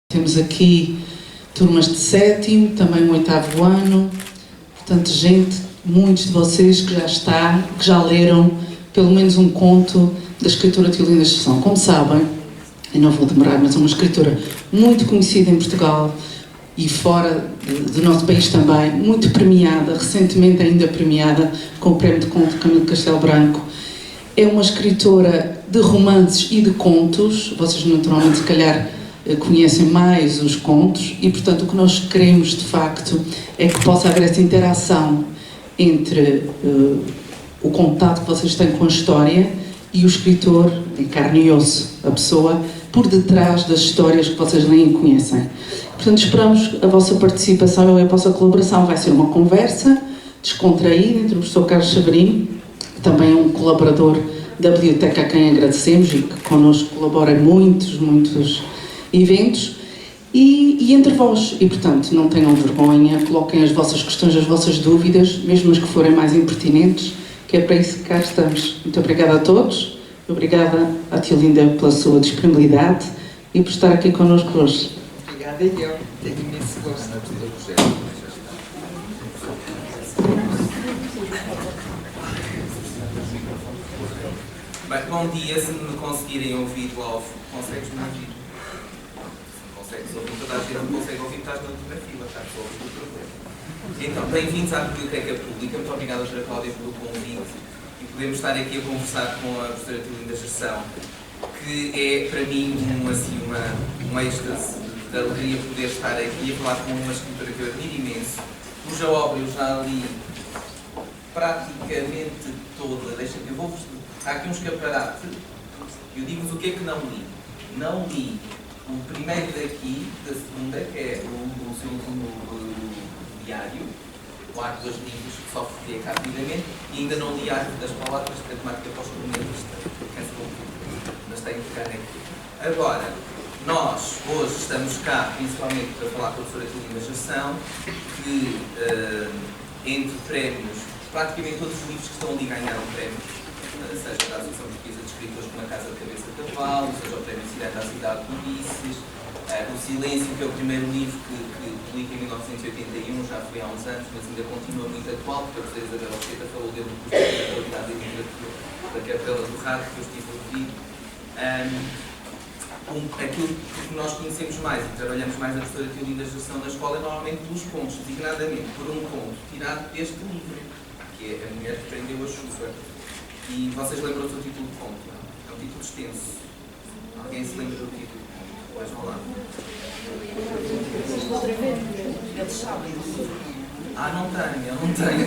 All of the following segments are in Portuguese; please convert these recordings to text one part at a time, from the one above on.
Temos aqui turmas de 7º, também o 8º ano, portanto gente, muitos de vocês que já leram pelo menos um conto da escritora Teolinda Assunção. Como sabem, e não vou demorar, mas é uma escritora muito conhecida em Portugal e fora do nosso país também, muito premiada, recentemente ainda premiada com o Prémio de Conto de Camilo Castelo Branco. É uma escritora de romances e de contos, vocês naturalmente se calhar conhecem mais os contos e, portanto, o que nós queremos de facto é que possa haver essa interação entre o contato que vocês têm com a história e o escritor, em carne e osso, a pessoa por detrás das histórias que vocês leem e conhecem. Portanto, esperamos a vossa participação e a vossa colaboração. Vai ser uma conversa descontraída entre o professor Carlos Severino, que também é um colaborador da biblioteca a quem agradecemos e que connosco colabora em muitos eventos, e entre vós. E, portanto, não tenham vergonha, coloquem as vossas questões, as vossas dúvidas, mesmo as que forem mais impertinentes, que é para isso que cá estamos. Muito obrigada a todos, obrigada à Teolinda pela sua disponibilidade e por estar aqui connosco hoje. Obrigada e eu tenho imenso gosto. Bem, bom dia, se me conseguirem ouvir lá, consegues-me ouvir? Consegues ouvir? Toda a gente não consegue ouvir, estás na última fila, estás a ouvir o problema. Então, bem-vindos à Biblioteca Pública, muito obrigada, Dra. Cláudia, pelo convite e podemos estar aqui a conversar com a professora Teolinda Assunção, que é para mim um êxtase de alegria poder estar aqui a falar com uma escritora que eu admiro imenso, cuja obra eu já li praticamente toda. Eu vou-vos. Há aqui um escaparate. Eu digo-vos o que é que não li. Não li o primeiro daqui, da segunda, que é o seu último diário, o Arte dos Livros, que só fui rapidamente, e ainda não li a Arte das Palavras, que é a temática pós-colonialista, mas tenho que ficar aqui. Agora, nós hoje estamos cá, principalmente para falar com a professora Teolinda Assunção, que entre prémios, praticamente todos os livros que estão ali ganharam prémios, seja da Associação Portuguesa de Escritores com a Casa de Cabeça de Cavalo, seja o Prémio Cidade da Cidade de Ulisses, O Silêncio, que é o primeiro livro que publica em 1981, já foi há uns anos, mas ainda continua muito atual, porque a professora Isabel Alceta falou dele no curso de Qualidade da Literatura da Capela do Rato, que eu estive a ouvir. Aquilo que nós conhecemos mais e trabalhamos mais a professora Teolinda Assunção na escola é normalmente pelos contos, designadamente por um conto tirado deste livro, que é A Mulher que Prendeu a Chuva. E vocês lembram-se do título de conto? É um título extenso. Alguém se lembra do título de conto? Vejam lá. Eles sabem. Não tenho, eu não tenho.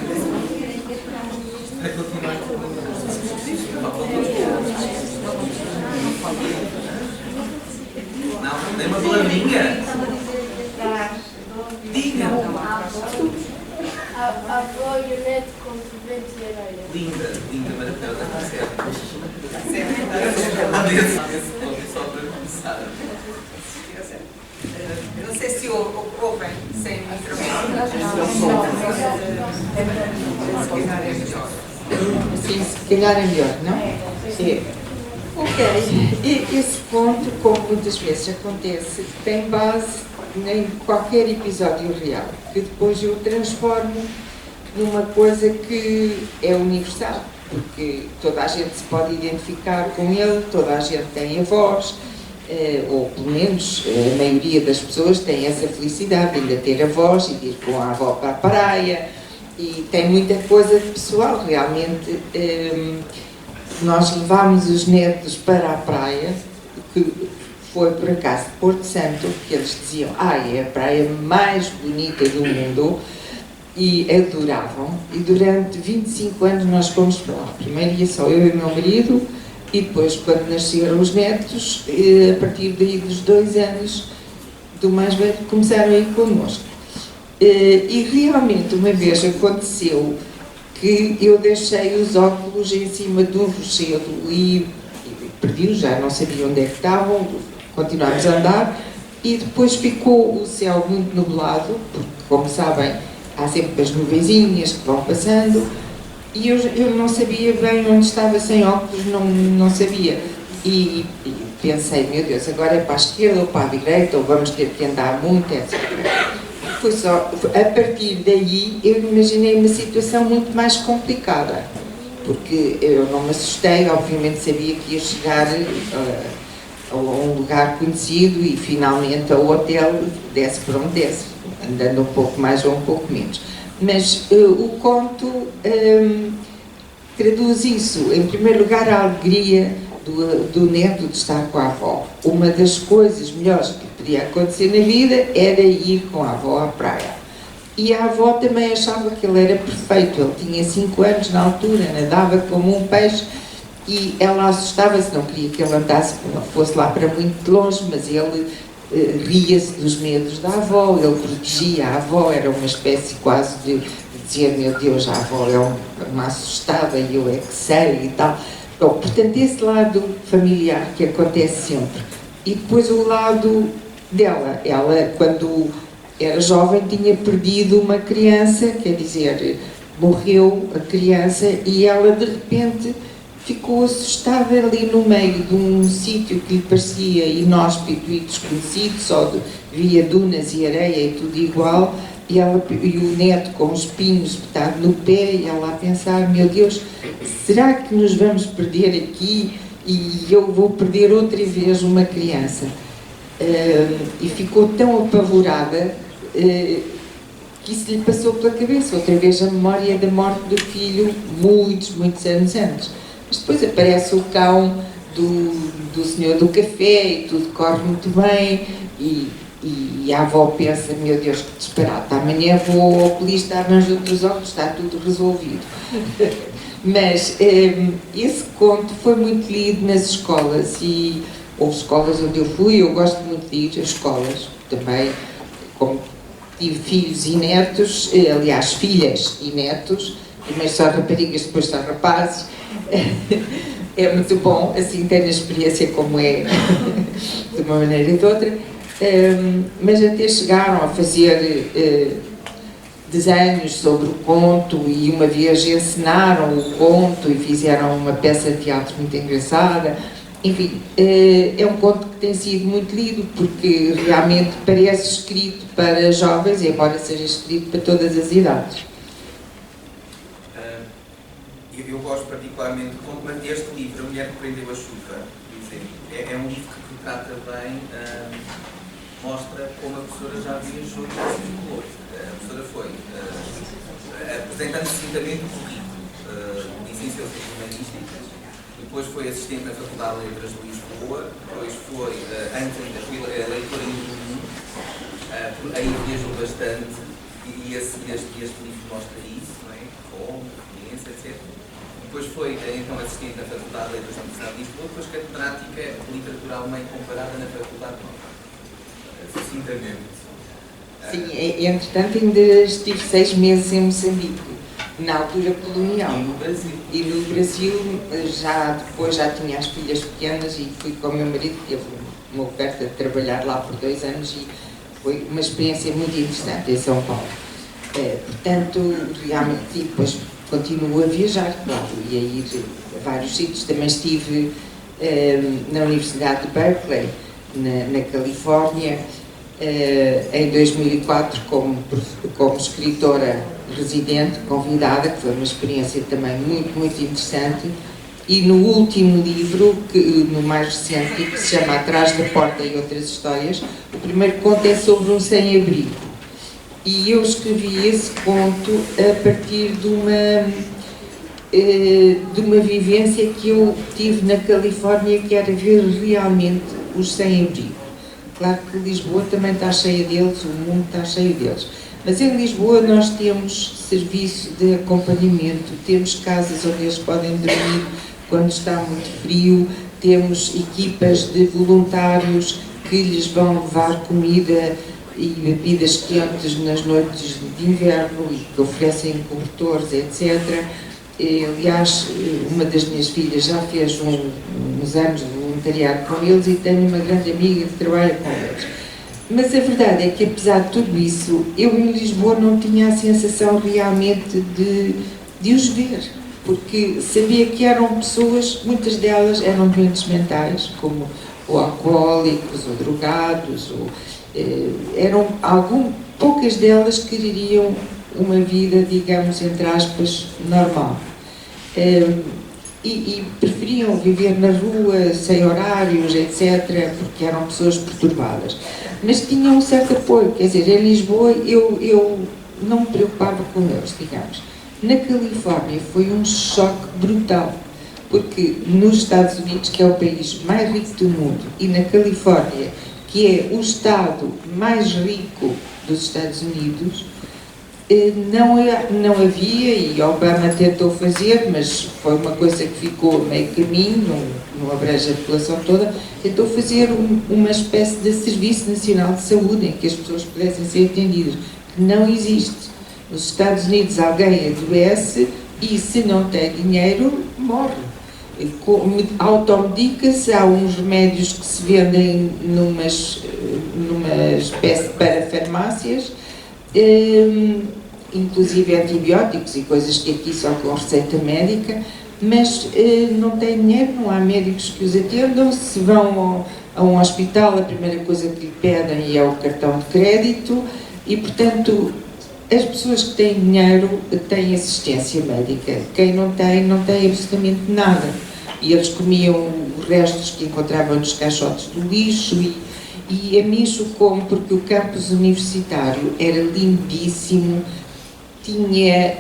Vai continuar Não, nem uma palavrinha. Diga! A avó e o neto com vento e areia. Linda, maravilhosa, está certo. Só para começar. Eu não sei se ouvem sem microfone. Sim, se calhar é melhor, não? É. Ok. E esse ponto, como muitas vezes acontece, tem base em qualquer episódio real, que depois eu transformo numa coisa que é universal, porque toda a gente se pode identificar com ele, toda a gente tem avós, ou pelo menos a maioria das pessoas tem essa felicidade de ainda ter avós e de ir com a avó para a praia, e tem muita coisa de pessoal, realmente. Nós levámos os netos para a praia, que foi por acaso de Porto Santo, que eles diziam, é a praia mais bonita do mundo, e adoravam. E durante 25 anos nós fomos para lá. Primeiro ia só eu e o meu marido, e depois, quando nasceram os netos, a partir daí dos 2 anos do mais velho, começaram a ir connosco. E realmente uma vez aconteceu que eu deixei os óculos em cima de um rochedo e perdi-os, já não sabia onde é que estavam. Continuámos a andar e depois ficou o céu muito nublado, porque, como sabem, há sempre as nuvenzinhas que vão passando, e eu não sabia bem onde estava sem óculos, não sabia. E pensei, meu Deus, agora é para a esquerda ou para a direita, ou vamos ter que andar muito, etc. Foi só, a partir daí eu imaginei uma situação muito mais complicada, porque eu não me assustei, obviamente sabia que ia chegar a um lugar conhecido e finalmente ao hotel, desce por onde desce, andando um pouco mais ou um pouco menos. Mas o conto traduz isso, em primeiro lugar, a alegria do neto de estar com a avó. Uma das coisas melhores que podia acontecer na vida era ir com a avó à praia. E a avó também achava que ele era perfeito, ele tinha 5 anos na altura, nadava como um peixe e ela assustava-se, não queria que ele andasse, fosse lá para muito longe, mas ele ria-se dos medos da avó, ele protegia a avó, era uma espécie quase de dizer, meu Deus, a avó é uma assustada e eu é que sei e tal. Bom, portanto, esse lado familiar que acontece sempre. E depois o lado dela. Ela, quando era jovem, tinha perdido uma criança, quer dizer, morreu a criança e ela, de repente, ficou assustada ali no meio de um sítio que lhe parecia inóspito e desconhecido, só via dunas e areia e tudo igual, e o neto com os espinhos espetados no pé, e ela a pensar, meu Deus, será que nos vamos perder aqui e eu vou perder outra vez uma criança? E ficou tão apavorada que isso lhe passou pela cabeça, outra vez a memória da morte do filho, muitos anos antes. Mas depois aparece o cão do senhor do café e tudo corre muito bem e a avó pensa, meu Deus, que disparate, amanhã vou ao oculista, arranjo outros óculos, está tudo resolvido. Mas esse conto foi muito lido nas escolas e houve escolas onde eu fui, eu gosto muito de ir a escolas também, como tive filhos e netos, aliás, filhas e netos, primeiro só raparigas, depois só rapazes. É muito bom, assim, ter a experiência como é, de uma maneira ou de outra, mas até chegaram a fazer desenhos sobre o conto e uma vez ensinaram o conto e fizeram uma peça de teatro muito engraçada. Enfim, é um conto que tem sido muito lido porque realmente parece escrito para jovens, embora seja escrito para todas as idades. Eu gosto particularmente do conto, mas este livro, A Mulher que Prendeu a Chuva, por exemplo, é um livro que retrata bem, mostra como a professora já viajou e já circulou. A professora foi apresentando sucintamente o currículo de Ciências Humanísticas, depois foi assistente na Faculdade de Letras de Lisboa, depois foi, antes ainda, foi leitora em Mundo, aí viajou bastante e este livro mostra isso, não é? Como, experiência, etc. Depois foi, então, assistente na Faculdade de Letras da Universidade de Lisboa, depois catedrática de Literatura Alemã Comparada na Faculdade de Nova. Sucintamente. Sim, entretanto ainda estive 6 meses em Moçambique, na altura colonial. E no Brasil. E no Brasil, depois já tinha as filhas pequenas e fui com o meu marido, que teve uma oferta de trabalhar lá por 2 anos e foi uma experiência muito interessante em São Paulo. Portanto, realmente, depois continuo a viajar, claro, e a ir a vários sítios. Também estive na Universidade de Berkeley, na Califórnia, em 2004 como escritora residente, convidada, que foi uma experiência também muito interessante. E no último livro, no mais recente, que se chama Atrás da Porta e Outras Histórias, o primeiro conto é sobre um sem-abrigo. E eu escrevi esse conto a partir de uma vivência que eu tive na Califórnia, que era ver realmente os sem-abrigo. Claro que Lisboa também está cheia deles, o mundo está cheio deles. Mas em Lisboa nós temos serviço de acompanhamento, temos casas onde eles podem dormir quando está muito frio, temos equipas de voluntários que lhes vão levar comida e bebidas quentes nas noites de inverno e que oferecem cobertores, etc. Aliás, uma das minhas filhas já fez uns anos de voluntariado com eles e tenho uma grande amiga que trabalha com eles. Mas a verdade é que, apesar de tudo isso, eu em Lisboa não tinha a sensação realmente de os ver, porque sabia que eram pessoas, muitas delas eram doentes mentais, como ou alcoólicos, ou drogados, ou, poucas delas queriam uma vida, digamos, entre aspas, normal. E preferiam viver na rua, sem horários, etc., porque eram pessoas perturbadas. Mas tinham um certo apoio, quer dizer, em Lisboa eu não me preocupava com eles, digamos. Na Califórnia foi um choque brutal, porque nos Estados Unidos, que é o país mais rico do mundo, e na Califórnia, que é o estado mais rico dos Estados Unidos, não havia, e Obama tentou fazer, mas foi uma coisa que ficou meio caminho, não abrange a população toda, tentou fazer uma espécie de Serviço Nacional de Saúde em que as pessoas pudessem ser atendidas, que não existe. Nos Estados Unidos alguém adoece e se não tem dinheiro, morre. Automedica-se, há uns remédios que se vendem numa espécie de parafarmácias, inclusive antibióticos e coisas que aqui só com receita médica, mas não tem dinheiro, não há médicos que os atendam. Se vão a um hospital, a primeira coisa que lhe pedem é o cartão de crédito e, portanto, as pessoas que têm dinheiro têm assistência médica. Quem não tem absolutamente nada. E eles comiam os restos que encontravam nos caixotes do lixo e a mim chocou-me porque o campus universitário era lindíssimo, tinha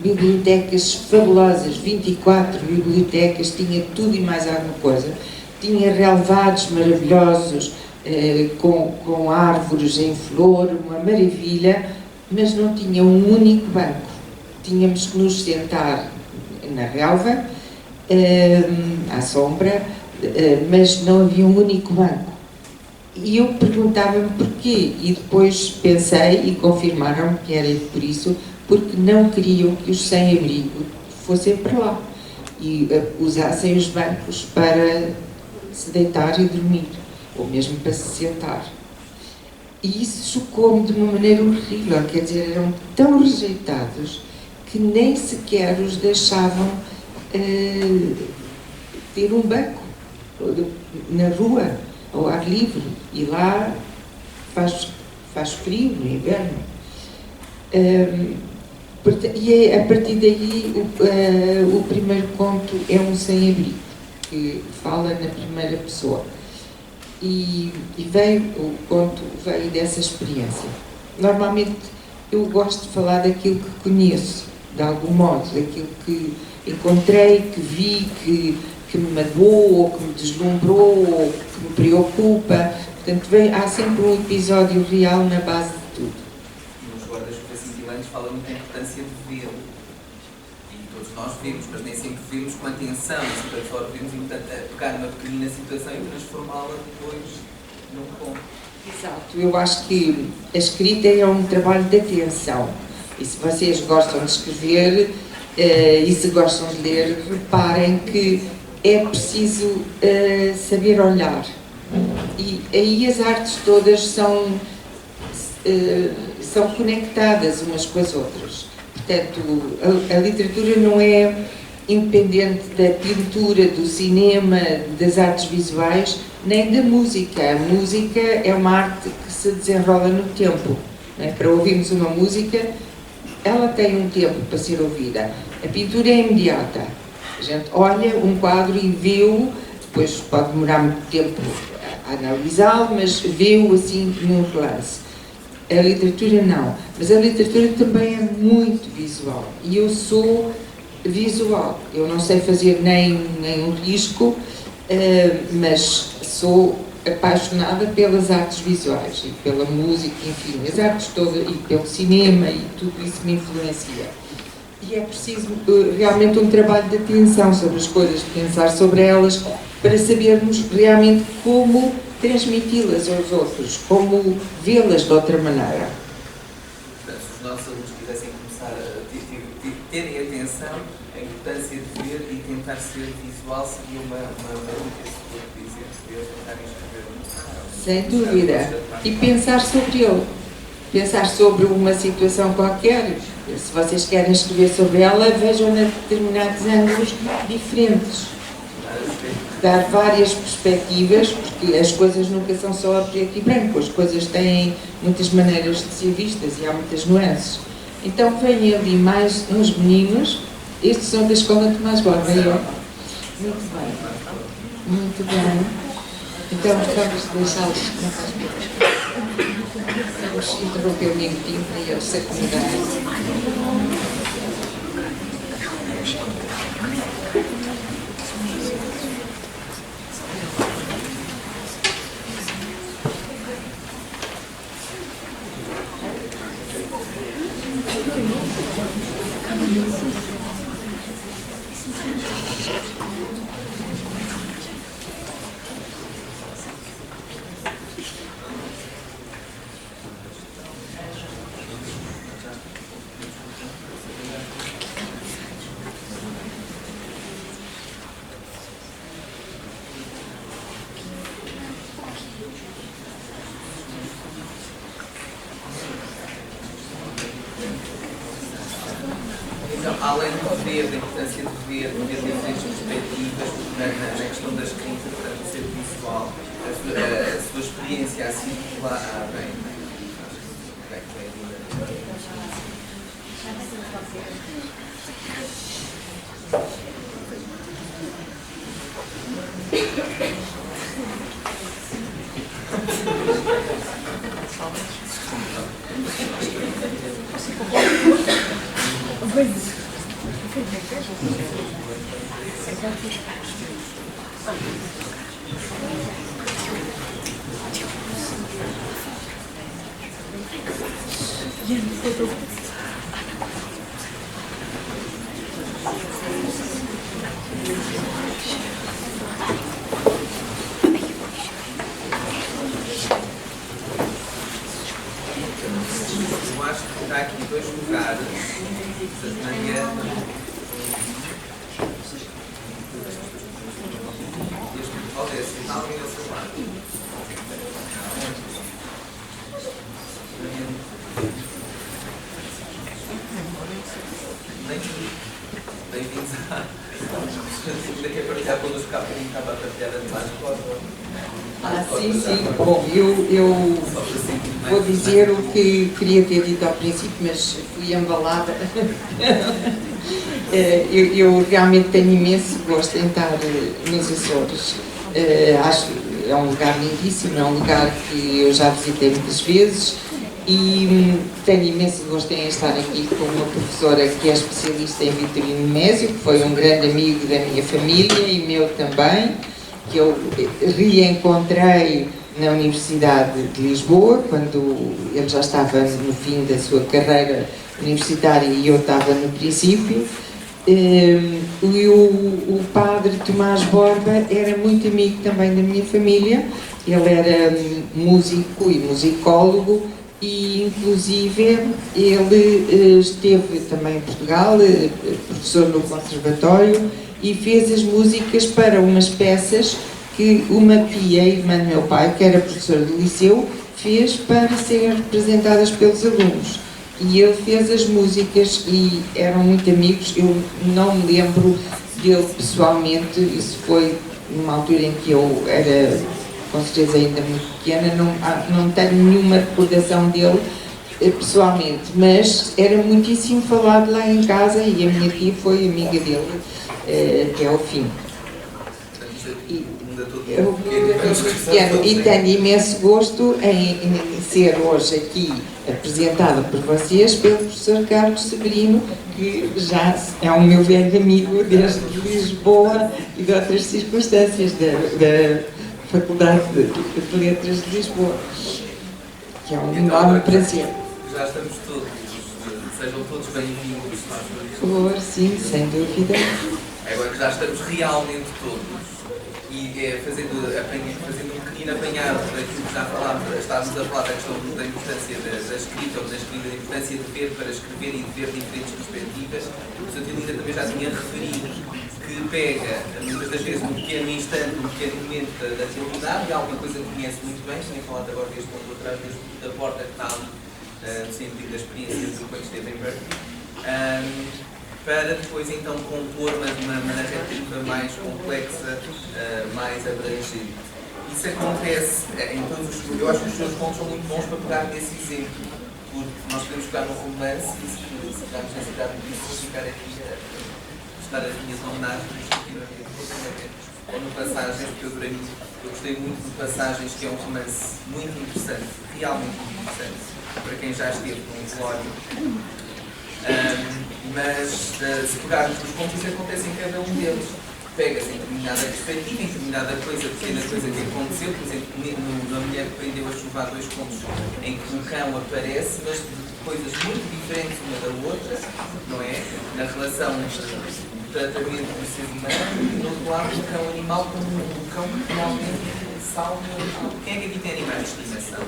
bibliotecas fabulosas, 24 bibliotecas, tinha tudo e mais alguma coisa, tinha relevados maravilhosos, com árvores em flor, uma maravilha, mas não tinha um único banco. Tínhamos que nos sentar na relva, à sombra, mas não havia um único banco. E eu perguntava-me porquê, e depois pensei e confirmaram que era por isso, porque não queriam que os sem-abrigo fossem para lá e usassem os bancos para se deitar e dormir, ou mesmo para se sentar. E isso chocou-me de uma maneira horrível, quer dizer, eram tão rejeitados que nem sequer os deixavam ter um banco na rua, ao ar livre, e lá faz frio no inverno. E a partir daí o primeiro conto é um sem-abrigo, que fala na primeira pessoa. E o conto veio dessa experiência. Normalmente eu gosto de falar daquilo que conheço, de algum modo, daquilo que encontrei, que vi, que me magoou, ou que me deslumbrou, ou que me preocupa. Portanto, há sempre um episódio real na base de tudo. Nos guarda-chuva cintilantes fala muito da importância de ver. E todos nós vemos, mas nem sempre vemos com atenção, e sempre só vemos, e portanto, pegar numa pequenina situação e transformá-la depois num conto. Exato. Eu acho que a escrita é um trabalho de atenção. E se vocês gostam de escrever e se gostam de ler, reparem que é preciso saber olhar. E aí as artes todas são conectadas umas com as outras. Portanto, a literatura não é independente da pintura, do cinema, das artes visuais, nem da música. A música é uma arte que se desenrola no tempo. Né? Para ouvirmos uma música, ela tem um tempo para ser ouvida. A pintura é imediata. A gente olha um quadro e vê-o, depois pode demorar muito tempo a analisá-lo, mas vê-o assim num relance. A literatura não, mas a literatura também é muito visual. E eu sou visual. Eu não sei fazer nem um risco, mas sou apaixonada pelas artes visuais e pela música, enfim, as artes todas, e pelo cinema, e tudo isso me influencia. E é preciso realmente um trabalho de atenção sobre as coisas, de pensar sobre elas, para sabermos realmente como transmiti-las aos outros, como vê-las de outra maneira. Portanto, se os nossos alunos quisessem começar a terem atenção, a importância de ver e tentar ser visual seria uma dica, se dizer, se eles tentarem escrever. Sem dúvida. E pensar sobre ele. Pensar sobre uma situação qualquer. Se vocês querem escrever sobre ela, vejam-na de determinados ângulos diferentes. dar várias perspectivas, porque as coisas nunca são só a preto e branco, as coisas têm muitas maneiras de ser vistas e há muitas nuances. Então vêm ali mais uns meninos, estes são da Escola Tomás Borba, eu. Muito bem, muito bem. Então vamos deixá-los contar as coisas. Vamos interromper o minutinho para eles se acomodarem. Então, além de ver, da importância de ver diferentes perspectivas na questão da escrita, portanto, o ser visual, a sua experiência a circular bem. Eu acho que há aqui dois lugares na dieta. Olha, se está alguém ao seu lado. Bem-vindos a. Ainda quer partilhar connosco cá para estava a partilhar a imagem. Sim. Bom, eu vou dizer o que queria ter dito ao princípio, mas fui embalada. Eu realmente tenho imenso gosto em estar nos Açores. Acho que é um lugar lindíssimo, é um lugar que eu já visitei muitas vezes e tenho imenso gosto em estar aqui com uma professora que é especialista em Vitorino Mésio, que foi um grande amigo da minha família e meu também, que eu reencontrei na Universidade de Lisboa, quando ele já estava no fim da sua carreira universitária e eu estava no princípio. E o padre Tomás Borba era muito amigo também da minha família. Ele era músico e musicólogo e inclusive ele esteve também em Portugal, professor no conservatório, e fez as músicas para umas peças que uma tia, irmã do meu pai, que era professora do liceu, fez para serem representadas pelos alunos. E ele fez as músicas e eram muito amigos. Eu não me lembro dele pessoalmente, isso foi numa altura em que eu era, com certeza, ainda muito pequena, não tenho nenhuma recordação dele pessoalmente, mas era muitíssimo falado lá em casa e a minha tia foi amiga dele até ao fim. E tenho imenso gosto em ser hoje aqui apresentada por vocês pelo professor Carlos Severino, que já é um meu velho amigo desde Lisboa e de outras circunstâncias da Faculdade de Letras de Lisboa, que é um enorme prazer. Já estamos todos, sejam todos bem-vindos. Sim, sem dúvida. Agora que já estamos realmente todos e fazendo um pequeno apanhado daquilo que já falámos, estávamos a falar da questão da importância da escrita ou da escrita, da importância de ver para escrever e de ver diferentes perspectivas. O Sr. Linda também já tinha referido que pega, muitas das vezes, um pequeno instante, um pequeno momento da realidade e alguma coisa que conhece muito bem, sem falar agora deste ponto atrás da porta que está ali, no sentido da experiência de quando esteve em Berkeley. para depois então compor uma narrativa mais complexa, mais abrangente. Isso acontece em todos os... Eu acho que os seus contos são muito bons para pegar nesse exemplo, porque nós podemos pegar no romance e se pegarmos nessa idade de ficar aqui a prestar as minhas homenagens ou no Passagens, porque eu gostei muito de Passagens, que é um romance muito interessante, realmente muito interessante, para quem já esteve no Glória. Mas se pegarmos nos contos, isso acontece em cada um deles. Pegas em determinada perspectiva, em determinada coisa, pequena coisa que aconteceu. Por exemplo, na Mulher que Prendeu a Chuva, há 2 contos em que um cão aparece, mas de coisas muito diferentes uma da outra, não é? Na relação do tratamento do ser humano, e do outro lado, o cão animal como um cão que realmente salva. Quem é que aqui tem animais de estimação?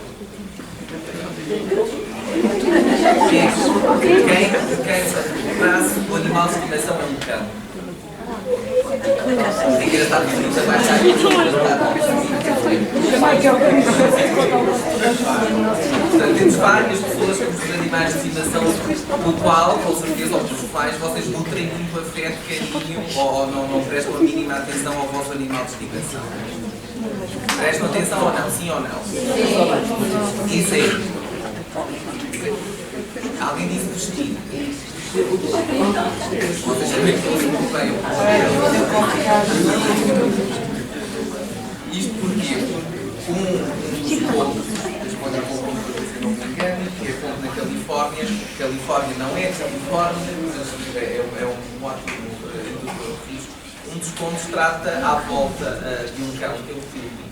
Quem o animal de estimação é um cão? É engraçado que muito abaixo aqui. Portanto, temos várias pessoas que os animais de estimação do qual, com certeza, ou dos quais vocês nutrem muito afeto, carinho, ou não prestam a mínima atenção ao vosso animal de estimação. Prestam atenção ou não? Sim ou não? Sim. Isso aí. Alguém disse vestir. Vocês sabem que eu muito bem. Isto porquê? Porque um ponto, responde a um não me engano, que é ponto na Califórnia. Califórnia não é Califórnia, mas é um ótimo indutor de risco. Um dos pontos trata à volta de um cão, que é o Philby.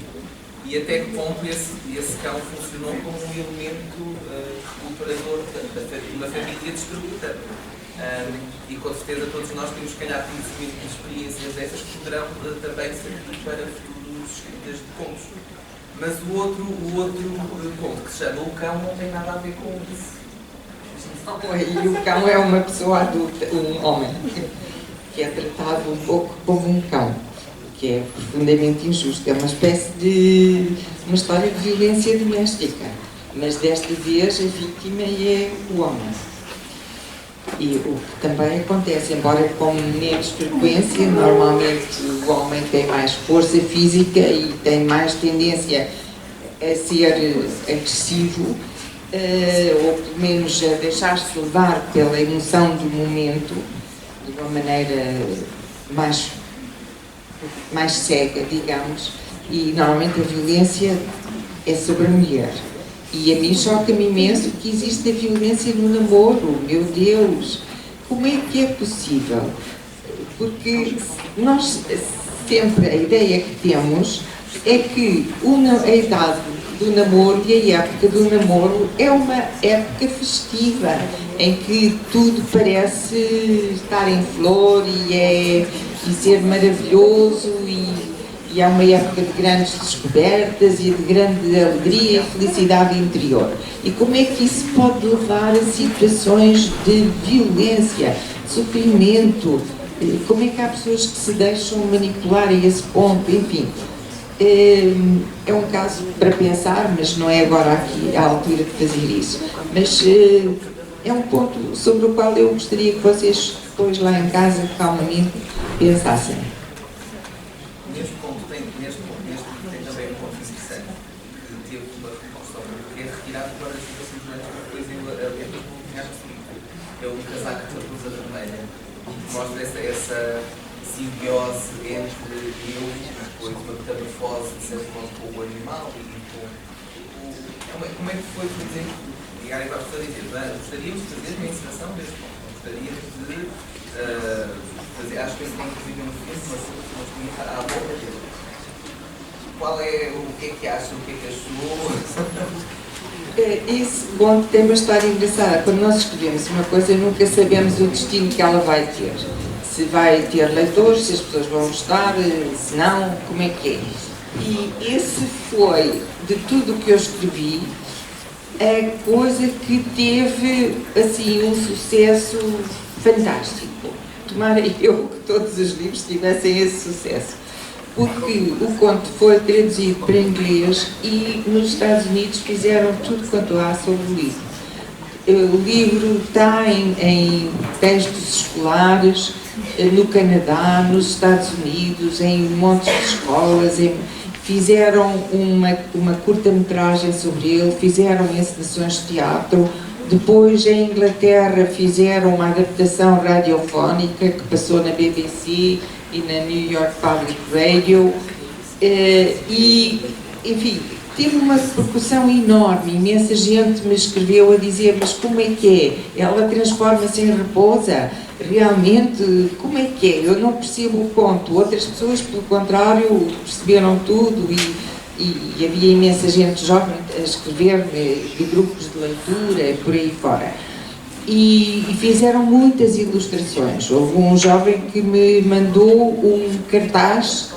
E até que ponto esse cão funcionou como um elemento recuperador de uma família destruída. E com certeza todos nós temos, se calhar, conhecimento de experiências dessas que poderão também servir para futuros escritas de contos. Mas o outro conto, que se chama O Cão, não tem nada a ver com isso. E o cão é uma pessoa adulta, um homem, que é tratado um pouco como um cão, que é profundamente injusto. É uma espécie de uma história de violência doméstica, mas desta vez a vítima é o homem. E o que também acontece, embora com menos frequência, normalmente o homem tem mais força física e tem mais tendência a ser agressivo, ou pelo menos a deixar-se levar pela emoção do momento, de uma maneira mais cega, digamos, e normalmente a violência é sobre a mulher. E a mim choca-me imenso que existe a violência no namoro. Meu Deus, como é que é possível? Porque nós sempre, a ideia que temos é que a idade do namoro e a época do namoro é uma época festiva, em que tudo parece estar em flor e ser maravilhoso e é uma época de grandes descobertas e de grande alegria e felicidade interior. E como é que isso pode levar a situações de violência, de sofrimento? Como é que há pessoas que se deixam manipular a esse ponto? Enfim, é um caso para pensar, mas não é agora aqui a altura de fazer isso. Mas é um ponto sobre o qual eu gostaria que vocês, depois lá em casa, calmamente, pensassem. Neste ponto tem também um ponto interessante, que teve uma resposta que é retirado para as situações durante uma coisa é o casaco de Raposa Vermelha, que mostra essa simbiose entre eu e depois uma metamorfose de certo modo com o animal e com como é que foi, por exemplo, ligarem para a pessoa e dizer, gostaríamos de fazer uma encenação deste ponto, gostaríamos de fazer, acho que tem que viver um filme, mas tinha que à boca dele. O que é que acha, o que é que achou? Esse ponto tem uma história engraçada. Quando nós escrevemos uma coisa, nunca sabemos o destino que ela vai ter. Se vai ter leitores, se as pessoas vão gostar, se não, como é que é. E esse foi, de tudo o que eu escrevi, a coisa que teve, assim, um sucesso fantástico. Tomara eu que todos os livros tivessem esse sucesso. Porque o conto foi traduzido para inglês e nos Estados Unidos fizeram tudo quanto há sobre o livro. O livro está em textos escolares, no Canadá, nos Estados Unidos, em montes de escolas. Fizeram uma curta-metragem sobre ele, fizeram encenações de teatro. Depois, em Inglaterra, fizeram uma adaptação radiofónica que passou na BBC e na New York Public Radio. E, enfim, teve uma repercussão enorme. Imensa gente me escreveu a dizer: mas como é que é? Ela transforma-se em raposa? Realmente, como é que é? Eu não percebo o conto. Outras pessoas, pelo contrário, perceberam tudo e havia imensa gente jovem a escrever-me de grupos de leitura, por aí fora. E fizeram muitas ilustrações. Houve um jovem que me mandou um cartaz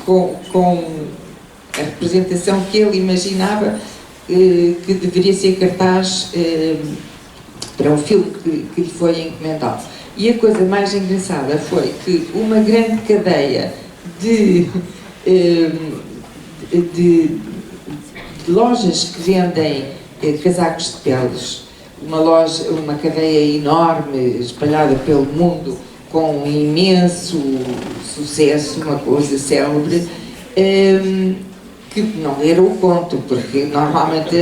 com a representação que ele imaginava que deveria ser cartaz para um filme que lhe foi encomendado. E a coisa mais engraçada foi que uma grande cadeia de lojas que vendem casacos de peles, uma cadeia enorme espalhada pelo mundo com um imenso sucesso, uma coisa célebre, que não leram o conto, porque normalmente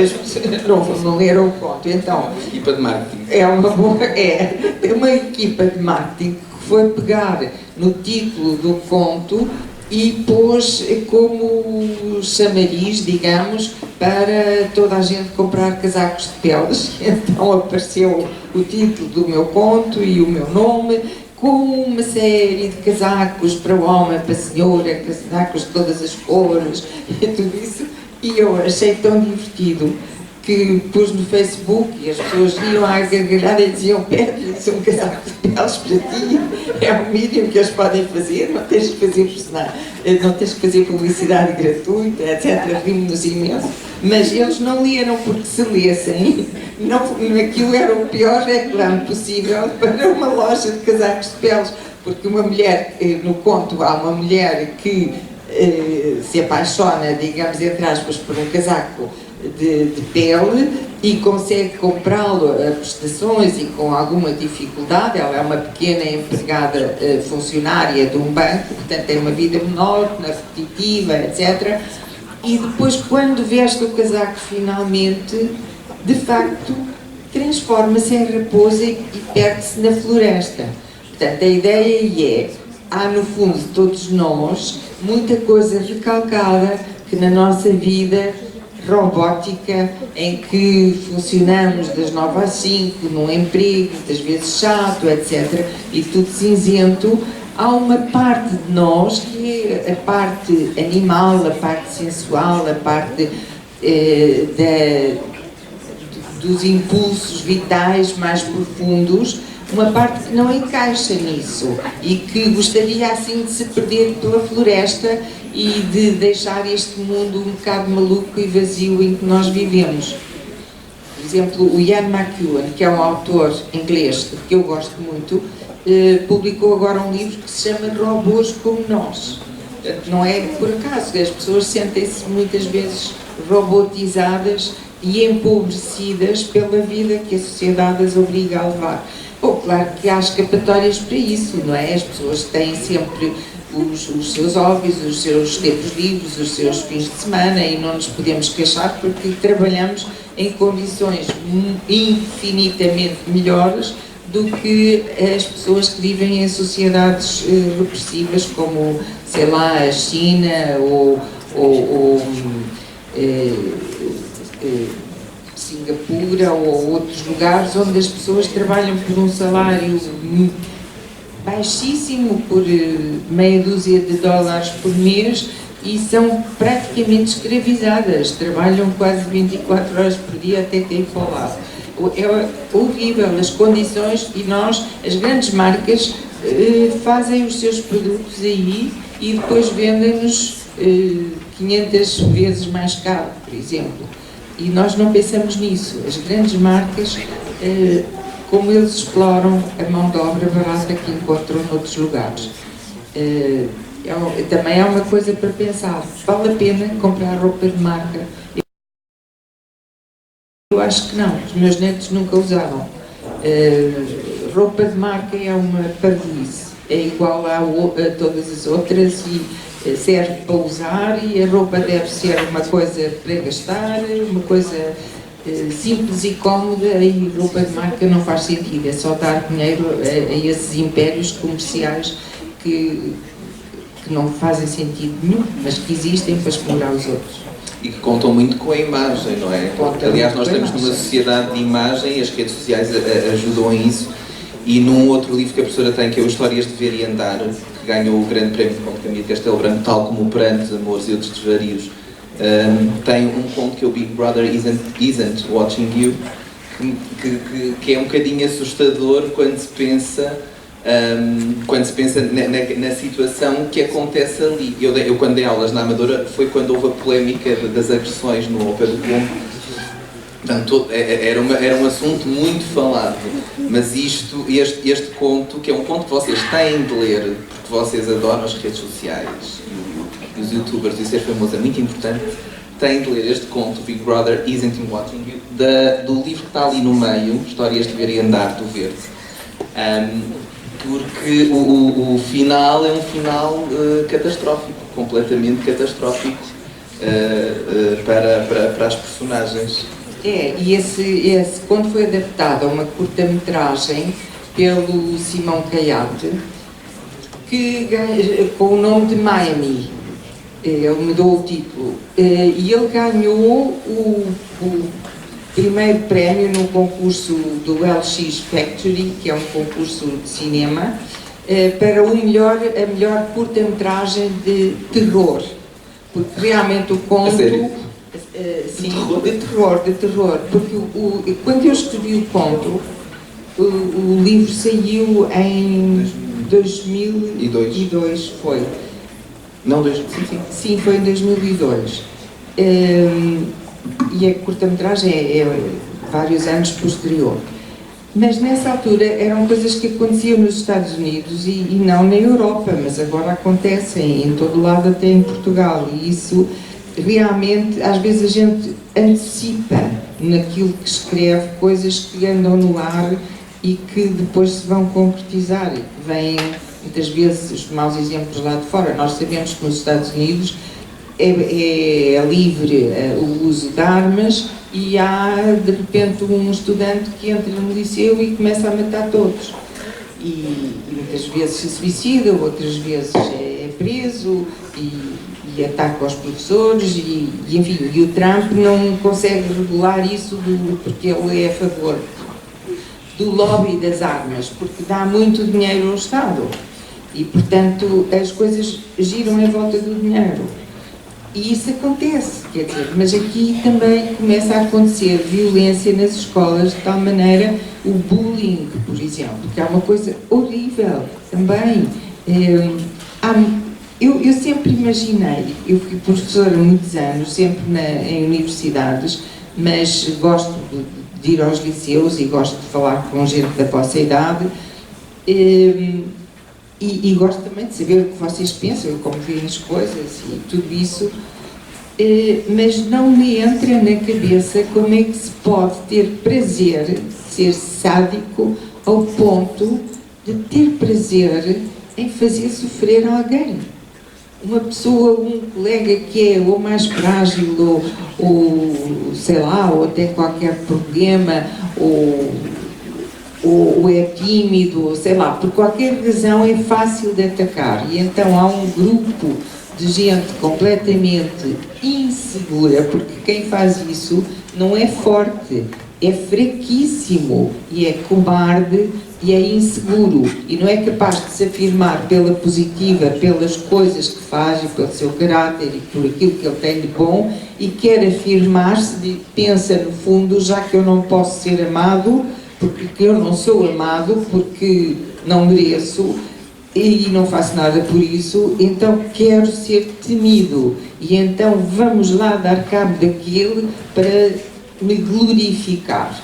as pessoas não leram o conto. Então, Equipa de marketing. é uma equipa de marketing que foi pegar no título do conto e pôs como chamariz, digamos, para toda a gente comprar casacos de peles. Então apareceu o título do meu conto e o meu nome, com uma série de casacos para o homem, para a senhora, casacos de todas as cores, e tudo isso. E eu achei tão divertido que pus no Facebook e as pessoas iam à gargalhada e diziam: Pedro, isso é um casaco de peles para ti, é o mínimo que eles podem fazer, não tens que fazer não tens que fazer publicidade gratuita, etc. Rimos-nos imenso. Mas eles não leram, porque se lessem, aquilo era o pior reclame possível para uma loja de casacos de peles, porque uma mulher, no conto há uma mulher que se apaixona, digamos, entre aspas, por um casaco de pele e consegue comprá-lo a prestações e com alguma dificuldade. Ela é uma pequena empregada funcionária de um banco, portanto tem uma vida monótona, repetitiva, etc. E depois, quando veste o casaco finalmente, de facto, transforma-se em raposa e perde-se na floresta. Portanto, a ideia há no fundo de todos nós muita coisa recalcada que na nossa vida robótica, em que funcionamos das 9 às 5, num emprego, muitas vezes chato, etc., e tudo cinzento, há uma parte de nós que é a parte animal, a parte sensual, a parte dos impulsos vitais mais profundos, uma parte que não encaixa nisso e que gostaria assim de se perder pela floresta e de deixar este mundo um bocado maluco e vazio em que nós vivemos. Por exemplo, o Ian McEwan, que é um autor inglês que eu gosto muito, publicou agora um livro que se chama Robôs como Nós. Não é por acaso que as pessoas sentem-se muitas vezes robotizadas e empobrecidas pela vida que a sociedade as obriga a levar. Bom, claro que há escapatórias para isso, não é? As pessoas têm sempre os seus hobbies, os seus tempos livres, os seus fins de semana, e não nos podemos queixar porque trabalhamos em condições infinitamente melhores do que as pessoas que vivem em sociedades repressivas como, sei lá, a China ou Singapura ou outros lugares onde as pessoas trabalham por um salário baixíssimo, por meia dúzia de dólares por mês, e são praticamente escravizadas, trabalham quase 24 horas por dia até ter folgado. É horrível as condições, e as grandes marcas, fazem os seus produtos aí e depois vendem-nos 500 vezes mais caro, por exemplo. E nós não pensamos nisso. As grandes marcas, como eles exploram a mão de obra barata que encontram noutros lugares. Também é uma coisa para pensar. Vale a pena comprar roupa de marca eu acho que não, os meus netos nunca usavam. Roupa de marca é uma parvoíce, é igual a todas as outras e serve para usar, e a roupa deve ser uma coisa para gastar, uma coisa simples e cómoda, e roupa de marca não faz sentido, é só dar dinheiro a esses impérios comerciais que não fazem sentido nenhum, mas que existem para explorar os outros. E que contam muito com a imagem, não é? Aliás, nós estamos numa sociedade de imagem e as redes sociais ajudam a isso. E num outro livro que a professora tem, que é o Histórias de Ver e Andar, que ganhou o grande prémio de Conto Camilo de Castelo Branco, tal como o Perante, Amores e Outros Desvarios, tem um conto que é o Big Brother Isn't Watching You, que é um bocadinho assustador quando se pensa na situação que acontece ali. Eu quando dei aulas na Amadora foi quando houve a polémica das agressões no Pé do Colombo. Portanto, era um assunto muito falado, mas este conto, que é um conto que vocês têm de ler, porque vocês adoram as redes sociais e os youtubers, e ser famoso é muito importante, têm de ler este conto, Big Brother Isn't Watching You, do livro que está ali no meio, Histórias de Ver e Andar, do Verde. Porque o final é um final catastrófico, completamente catastrófico para as personagens. E esse conto foi adaptado a uma curta-metragem pelo Simão Caiate, com o nome de Miami. Ele mudou o título. E ele ganhou o primeiro prémio no concurso do LX Factory, que é um concurso de cinema, para a melhor curta-metragem de terror. Porque realmente o conto... Sim, de terror. Porque quando eu escrevi o conto, o livro saiu em 2002, foi. Não, Sim, foi em 2002. E a curta-metragem é vários anos posterior. Mas nessa altura eram coisas que aconteciam nos Estados Unidos e não na Europa, mas agora acontecem em todo lado, até em Portugal. E isso realmente, às vezes a gente antecipa naquilo que escreve coisas que andam no ar e que depois se vão concretizar e que vêm muitas vezes os maus exemplos lá de fora. Nós sabemos que nos Estados Unidos é livre o uso de armas e há de repente um estudante que entra no liceu e começa a matar todos. E muitas vezes se suicida, outras vezes é preso e ataca os professores enfim, e o Trump não consegue regular isso porque ele é a favor do lobby das armas, porque dá muito dinheiro ao Estado e, portanto, as coisas giram em volta do dinheiro. E isso acontece, quer dizer, mas aqui também começa a acontecer violência nas escolas, de tal maneira, o bullying, por exemplo, que é uma coisa horrível também. Eu sempre imaginei, eu fui professora há muitos anos, sempre em universidades, mas gosto de ir aos liceus e gosto de falar com gente da vossa idade e gosto também de saber o que vocês pensam, como veem as coisas e tudo isso, mas não me entra na cabeça como é que se pode ter prazer, ser sádico ao ponto de ter prazer em fazer sofrer alguém. Uma pessoa, um colega que é ou mais frágil ou sei lá, ou tem qualquer problema ou é tímido, ou sei lá, por qualquer razão é fácil de atacar. E então há um grupo de gente completamente insegura, porque quem faz isso não é forte, é fraquíssimo e é cobarde e é inseguro e não é capaz de se afirmar pela positiva, pelas coisas que faz e pelo seu caráter e por aquilo que ele tem de bom e quer afirmar-se, pensa no fundo, já que eu não posso ser amado, porque eu não sou amado, porque não mereço e não faço nada por isso, então quero ser temido e então vamos lá dar cabo daquele para me glorificar.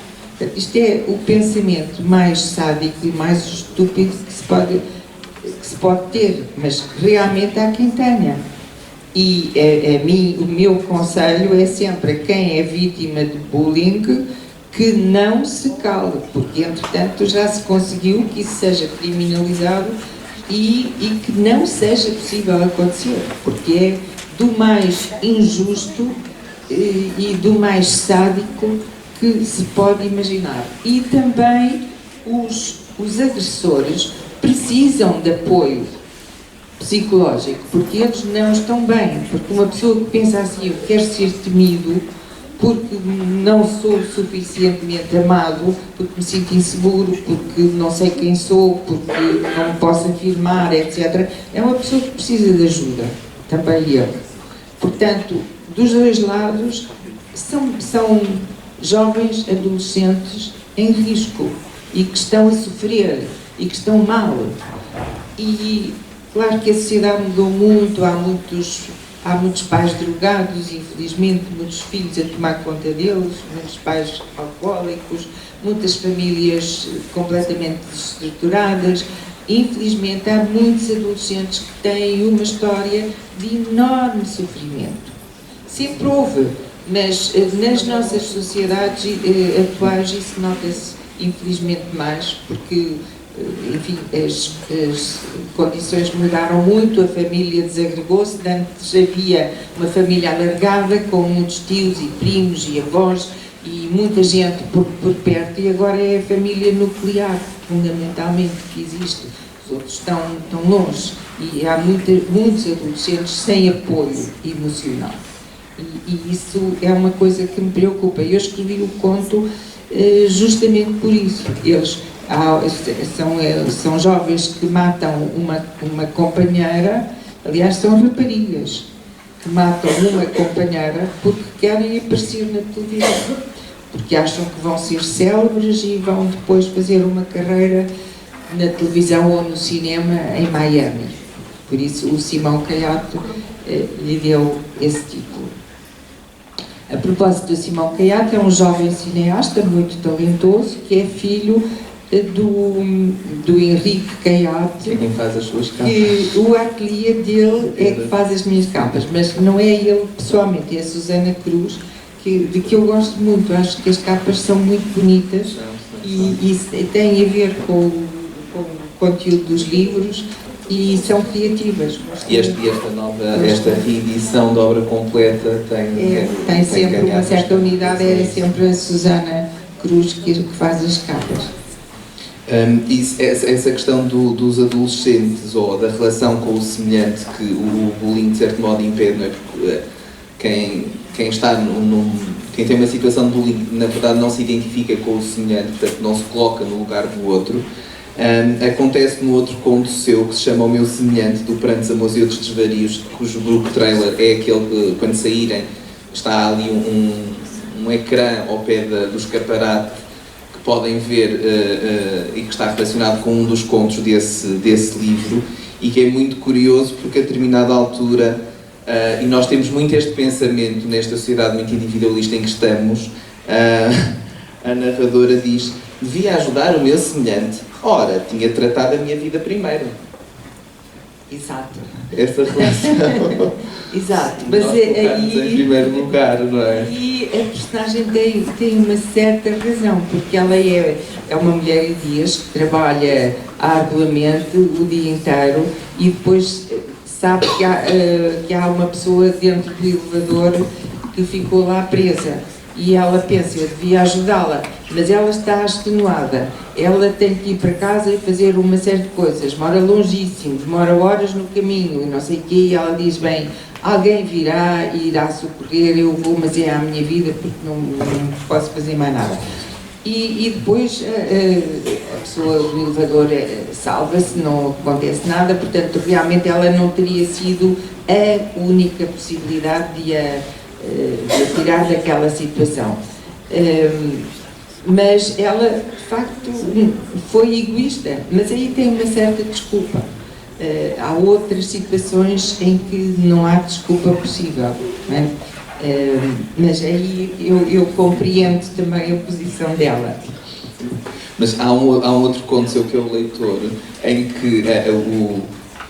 Isto é o pensamento mais sádico e mais estúpido que se pode ter, mas realmente há quem tenha. E o meu conselho é sempre a quem é vítima de bullying que não se cale, porque entretanto já se conseguiu que isso seja criminalizado e que não seja possível acontecer, porque é do mais injusto e do mais sádico que se pode imaginar. E também os agressores precisam de apoio psicológico, porque eles não estão bem, porque uma pessoa que pensa assim, eu quero ser temido, porque não sou suficientemente amado, porque me sinto inseguro, porque não sei quem sou, porque não me posso afirmar, etc. É uma pessoa que precisa de ajuda, também ele. Portanto, dos dois lados, são jovens adolescentes em risco e que estão a sofrer e que estão mal. E claro que a sociedade mudou muito, há muitos pais drogados, infelizmente, muitos filhos a tomar conta deles, muitos pais alcoólicos, muitas famílias completamente desestruturadas. Infelizmente, há muitos adolescentes que têm uma história de enorme sofrimento. Sempre houve, mas nas nossas sociedades atuais isso nota-se infelizmente mais, porque enfim, as condições mudaram muito, a família desagregou-se. Antes havia uma família alargada com muitos tios e primos e avós e muita gente por perto, e agora é a família nuclear, fundamentalmente, que existe. Os outros estão longe e há muitos adolescentes sem apoio emocional. E isso é uma coisa que me preocupa. Eu escrevi o conto justamente por isso. Eles são jovens que matam uma companheira, aliás, são raparigas que matam uma companheira porque querem aparecer na televisão, porque acham que vão ser célebres e vão depois fazer uma carreira na televisão ou no cinema em Miami. Por isso o Simão Caiato lhe deu esse título. A propósito do Simão Caiato, é um jovem cineasta muito talentoso, que é filho do Henrique Caiato, é quem faz as suas capas. que o ateliê dele é que faz as minhas capas, mas não é ele pessoalmente, é a Susana Cruz, de que eu gosto muito. Acho que as capas são muito bonitas e têm a ver com o conteúdo dos livros e são criativas. E esta reedição da obra completa tem sempre uma certa unidade, é sempre a Susana Cruz que faz as capas. Essa questão dos adolescentes ou da relação com o semelhante, que o bullying de certo modo impede, não é? Porque quem tem uma situação de bullying, na verdade não se identifica com o semelhante, portanto não se coloca no lugar do outro. Acontece no outro conto seu que se chama O Meu Semelhante, do Prantos, Amores e Outros Desvarios, cujo book trailer é aquele que, quando saírem, está ali um ecrã ao pé do escaparate que podem ver e que está relacionado com um dos contos desse livro, e que é muito curioso porque a determinada altura, e nós temos muito este pensamento nesta sociedade muito individualista em que estamos, a narradora diz: devia ajudar o meu semelhante. Ora, tinha tratado a minha vida primeiro. Exato. Essa relação. Exato. Mas aí, em primeiro lugar, não é? E a personagem tem uma certa razão, porque ela é uma mulher de dias que trabalha arduamente o dia inteiro e depois sabe que há uma pessoa dentro do elevador que ficou lá presa. E ela pensa, eu devia ajudá-la, mas ela está extenuada. Ela tem que ir para casa e fazer uma série de coisas. Mora longíssimo, demora horas no caminho e não sei o quê. E ela diz, bem, alguém virá e irá socorrer, eu vou, mas é a minha vida porque não posso fazer mais nada. E depois a pessoa do elevador salva-se, não acontece nada, portanto realmente ela não teria sido a única possibilidade de a tirar daquela situação. Mas ela, de facto, foi egoísta, mas aí tem uma certa desculpa. Há outras situações em que não há desculpa possível, não é? Mas aí eu compreendo também a posição dela. Mas há um outro conto seu que é o Leitor, em que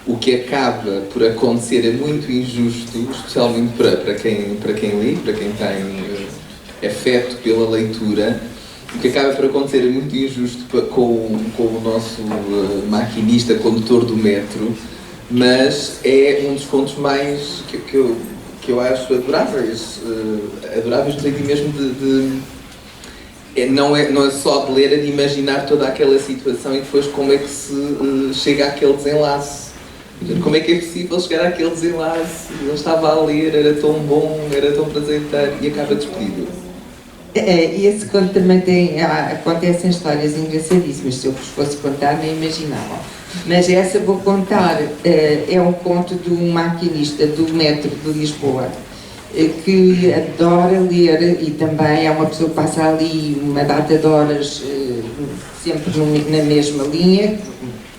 o que acaba por acontecer é muito injusto, especialmente para quem lê, para quem tem afeto pela leitura, O que acaba por acontecer é muito injusto com o nosso maquinista, condutor do metro, mas é um dos pontos mais que eu acho adoráveis. Adoráveis no sentido mesmo não é só de ler, é de imaginar toda aquela situação e depois como é que se chega àquele desenlace. Como é que é possível chegar àquele desenlace? Ele estava a ler, era tão bom, era tão prazeroso e acaba despedido. E esse conto também acontecem histórias engraçadíssimas. Se eu vos fosse contar, nem imaginavam. Mas essa vou contar. É um conto de um maquinista do metro de Lisboa que adora ler e também é uma pessoa que passa ali uma data de horas sempre na mesma linha,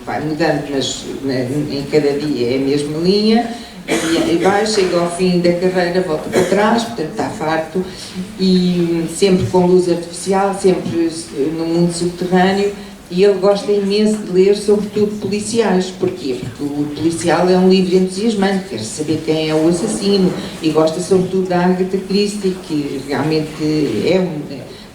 vai mudando, mas em cada dia é a mesma linha, e vai, chega ao fim da carreira, volta para trás, portanto está farto, e sempre com luz artificial, sempre no mundo subterrâneo, e ele gosta imenso de ler, sobretudo policiais. Porquê? Porque o policial é um livro entusiasmante, quer saber quem é o assassino, e gosta sobretudo da Agatha Christie, que realmente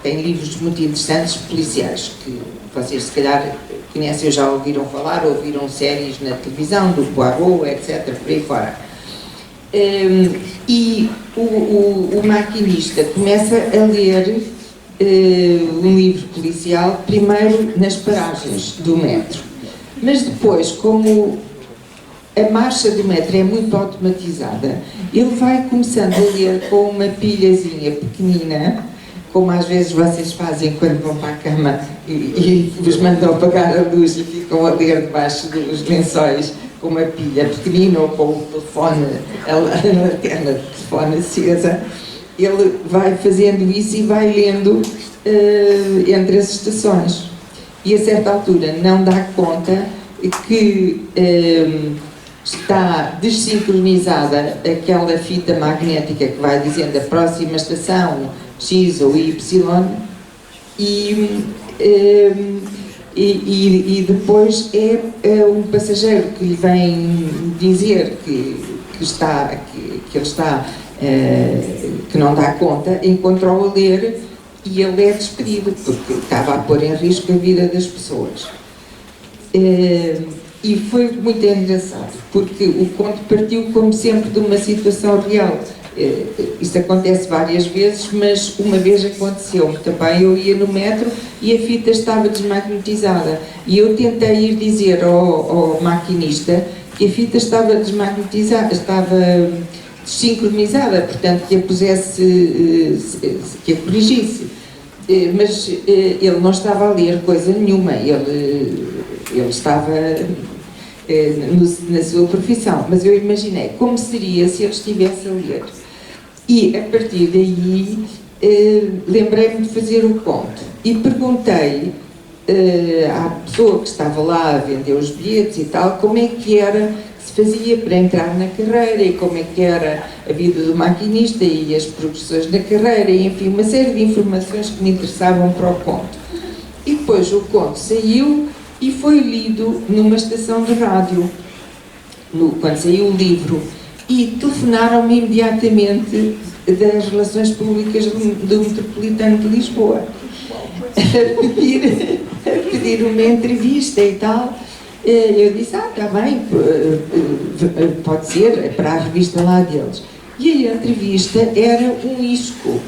tem livros muito interessantes policiais, que vocês se calhar conhecem ou já ouviram falar, ouviram séries na televisão, do Poirot, etc., por aí fora. E o maquinista começa a ler um livro policial, primeiro nas paragens do metro. Mas depois, como a marcha do metro é muito automatizada, ele vai começando a ler com uma pilhazinha pequenina, como às vezes vocês fazem quando vão para a cama e vos mandam apagar a luz e ficam a ler debaixo dos lençóis com uma pilha pequenina ou com o telefone, a lanterna de telefone acesa. Ele vai fazendo isso e vai lendo entre as estações. E a certa altura não dá conta que está desincronizada aquela fita magnética que vai dizendo a próxima estação X ou Y e depois é um passageiro que lhe vem dizer que não dá conta, encontrou a ler e ele é despedido porque estava a pôr em risco a vida das pessoas. E foi muito engraçado porque o conto partiu, como sempre, de uma situação real. Isso acontece várias vezes, mas uma vez aconteceu-me também. Eu ia no metro e a fita estava desmagnetizada e eu tentei ir dizer ao maquinista que a fita estava desmagnetizada, estava desincronizada, portanto que a pusesse, que a corrigisse, mas ele não estava a ler coisa nenhuma, ele estava na sua profissão, mas eu imaginei como seria se ele estivesse a ler. E a partir daí lembrei-me de fazer o conto e perguntei à pessoa que estava lá a vender os bilhetes e tal, como é que era, se fazia para entrar na carreira e como é que era a vida do maquinista e as progressões na carreira e enfim, uma série de informações que me interessavam para o conto. E depois o conto saiu e foi lido numa estação de rádio, quando saiu o livro, e telefonaram-me imediatamente das Relações Públicas do Metropolitano de Lisboa a pedir uma entrevista e tal. Eu disse, está bem, pode ser, para a revista lá deles. E a entrevista era um isco.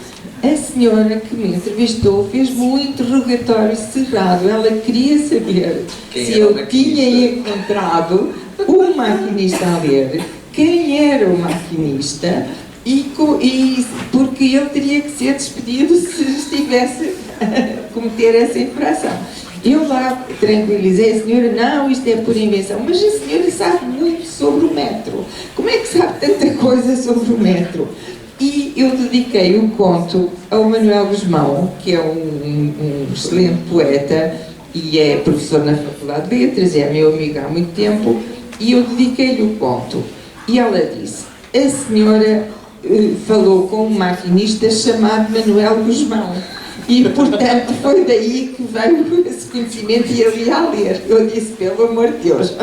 A senhora que me entrevistou fez-me um interrogatório cerrado. Ela queria saber se eu tinha encontrado o maquinista a ler, quem era o maquinista e porque ele teria que ser despedido se estivesse a cometer essa infração. Eu lá tranquilizei a senhora, não, isto é por invenção, mas a senhora sabe muito sobre o metro. Como é que sabe tanta coisa sobre o metro? E eu dediquei um conto ao Manuel Guzmão, que é um excelente poeta e é professor na Faculdade de Letras, é meu amigo há muito tempo, e eu dediquei-lhe o conto. E ela disse, a senhora falou com um maquinista chamado Manuel Guzmão. E, portanto, foi daí que veio esse conhecimento e ele ia a ler. Eu disse, pelo amor de Deus.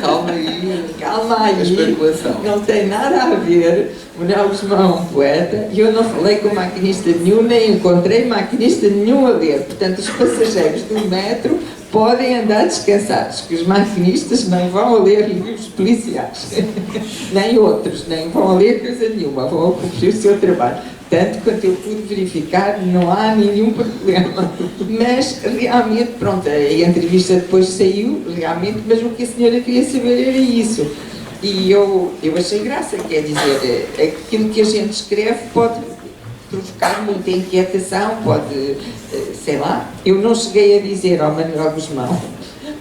calma aí. Calma A aí, especulação. não tem nada a ver. O Manuel Guzmão é um poeta e eu não falei com maquinista nenhum, nem encontrei maquinista nenhum a ler. Portanto, os passageiros do metro podem andar descansados, que os maquinistas não vão a ler livros policiais, nem outros, nem vão a ler coisa nenhuma, vão a cumprir o seu trabalho. Tanto quanto eu pude verificar, não há nenhum problema. Mas, realmente, pronto, a entrevista depois saiu, realmente, mas o que a senhora queria saber era isso. E eu achei graça, quer dizer, aquilo que a gente escreve pode provocar muita inquietação, pode, sei lá. Eu não cheguei a dizer ao Manuel Guzmão,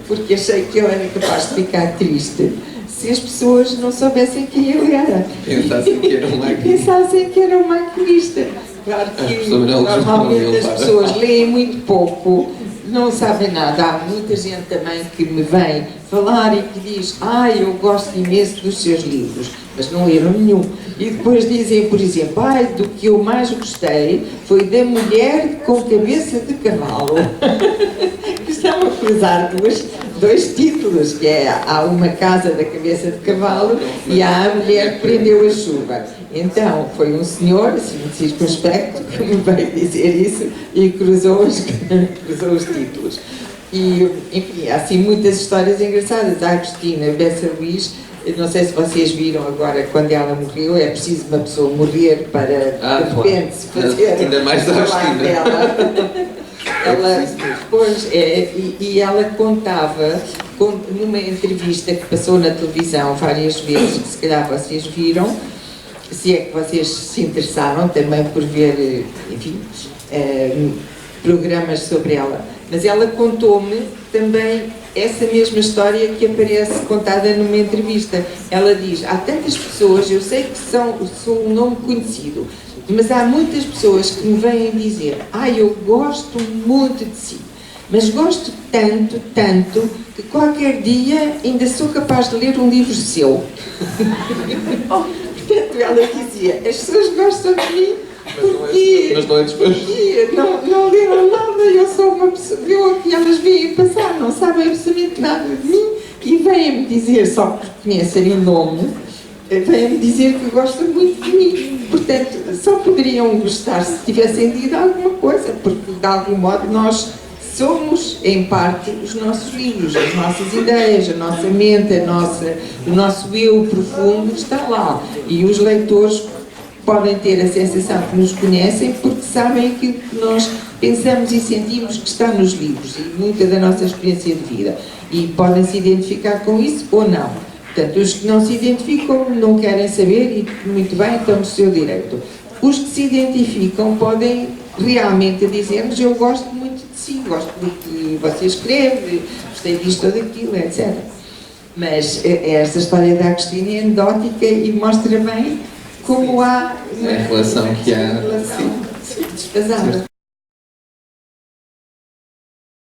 porque achei que ele era capaz de ficar triste se as pessoas não soubessem quem ele era. Pensassem que era um maquinista. Pensassem que era um maquinista. Claro que normalmente as pessoas leem muito pouco, não sabem nada. Há muita gente também que me vem falar e que diz: eu gosto imenso dos seus livros, mas não leram nenhum. E depois dizem, por exemplo, do que eu mais gostei foi da Mulher com Cabeça de Cavalo. Estão a cruzar dois títulos, que é há uma Casa da Cabeça de Cavalo e há a Mulher que Prendeu a Chuva. Então, foi um senhor, assim, muito circunspecto, que me veio dizer isso e cruzou os títulos. E, enfim, há assim muitas histórias engraçadas. A Agostina Bessa Luís, não sei se vocês viram agora, quando ela morreu, é preciso uma pessoa morrer para, de repente, se fazer ainda mais da Agostina. E ela contava, numa entrevista que passou na televisão várias vezes, que se calhar vocês viram, se é que vocês se interessaram também por ver, enfim, programas sobre ela. Mas ela contou-me também essa mesma história que aparece contada numa entrevista. Ela diz: há tantas pessoas, eu sei que sou um nome conhecido, mas há muitas pessoas que me vêm dizer: eu gosto muito de si, mas gosto tanto, tanto, que qualquer dia ainda sou capaz de ler um livro seu. Portanto, ela dizia: as pessoas gostam de mim porque não leram nada, eu sou uma pessoa, e elas vêm passar, não sabem absolutamente nada de mim e vêm-me dizer, só porque conhecem o nome, vêm-me dizer que gostam muito de mim. Portanto, só poderiam gostar se tivessem lido alguma coisa, porque de algum modo nós somos, em parte, os nossos livros, as nossas ideias, a nossa mente, o nosso eu profundo está lá. E os leitores podem ter a sensação que nos conhecem porque sabem aquilo que nós pensamos e sentimos que está nos livros e muita da nossa experiência de vida. E podem se identificar com isso ou não. Portanto, os que não se identificam não querem saber e muito bem, estão no seu direito. Os que se identificam podem realmente dizer-nos: eu gosto muito de si, gosto do que você escreve, gostei disto ou daquilo, etc. Mas esta história da Agostina é anedótica e mostra bem como há uma relação que há relação desfasada.